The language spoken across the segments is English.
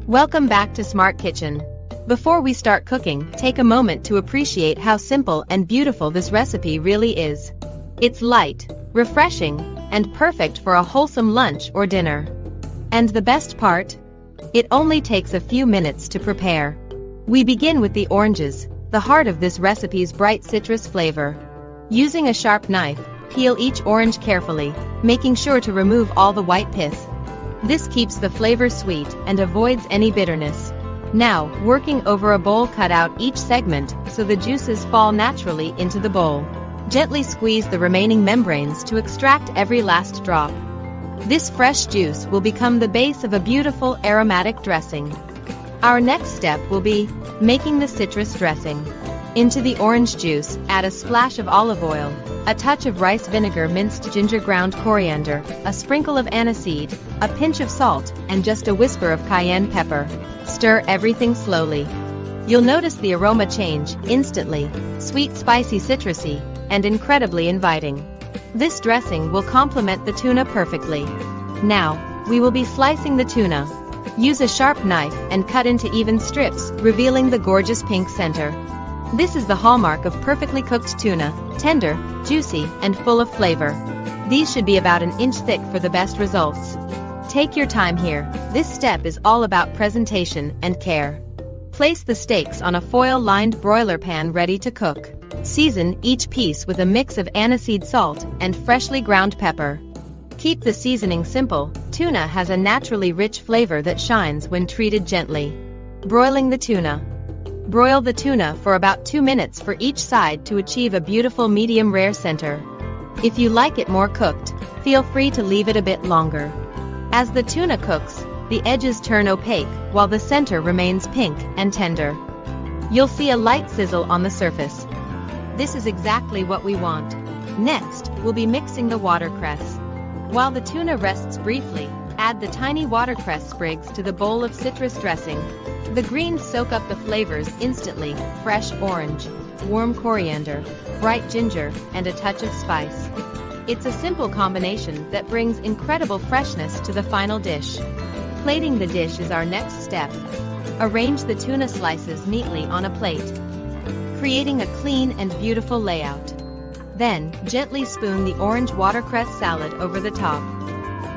Welcome back to Smart Kitchen. Before we start cooking, take a moment to appreciate how simple and beautiful this recipe really is. It's light, refreshing, and perfect for a wholesome lunch or dinner. And the best part? It only takes a few minutes to prepare. We begin with the oranges, the heart of this recipe's bright citrus flavor. Using a sharp knife, peel each orange carefully, making sure to remove all the white pith. This keeps the flavor sweet and avoids any bitterness. Now, working over a bowl, cut out each segment so the juices fall naturally into the bowl. Gently squeeze the remaining membranes to extract every last drop. This fresh juice will become the base of a beautiful aromatic dressing. Our next step will be making the citrus dressing. Into the orange juice, add a splash of olive oil, a touch of rice vinegar, minced ginger, ground coriander, a sprinkle of aniseed, a pinch of salt, and just a whisper of cayenne pepper. Stir everything slowly. You'll notice the aroma change instantly, sweet, spicy, citrusy, and incredibly inviting. This dressing will complement the tuna perfectly. Now, we will be slicing the tuna. Use a sharp knife and cut into even strips, revealing the gorgeous pink center. This is the hallmark of perfectly cooked tuna, tender, juicy, and full of flavor. These should be about 1 inch thick for the best results. Take your time here, this step is all about presentation and care. Place the steaks on a foil-lined broiler pan ready to cook. Season each piece with a mix of aniseed, salt, and freshly ground pepper. Keep the seasoning simple, tuna has a naturally rich flavor that shines when treated gently. Broiling the tuna. Broil the tuna for about 2 minutes for each side to achieve a beautiful medium rare center. If you like it more cooked, feel free to leave it a bit longer. As the tuna cooks, the edges turn opaque while the center remains pink and tender. You'll see a light sizzle on the surface. This is exactly what we want. Next, we'll be mixing the watercress. While the tuna rests briefly, add the tiny watercress sprigs to the bowl of citrus dressing. The greens soak up the flavors instantly: fresh orange, warm coriander, bright ginger, and a touch of spice. It's a simple combination that brings incredible freshness to the final dish. Plating the dish is our next step. Arrange the tuna slices neatly on a plate, creating a clean and beautiful layout. Then, gently spoon the orange watercress salad over the top.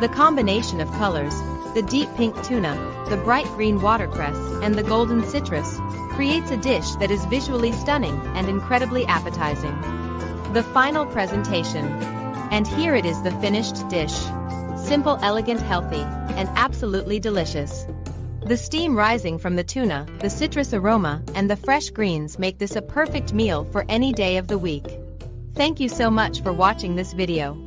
The combination of colors, the deep pink tuna, the bright green watercress, and the golden citrus, creates a dish that is visually stunning and incredibly appetizing. The final presentation. And here it is, the finished dish. Simple, elegant, healthy, and absolutely delicious. The steam rising from the tuna, the citrus aroma, and the fresh greens make this a perfect meal for any day of the week. Thank you so much for watching this video.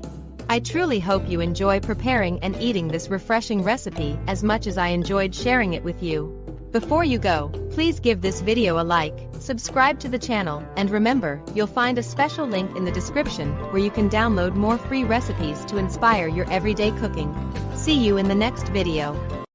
I truly hope you enjoy preparing and eating this refreshing recipe as much as I enjoyed sharing it with you. Before you go, please give this video a like, subscribe to the channel, and remember, you'll find a special link in the description where you can download more free recipes to inspire your everyday cooking. See you in the next video.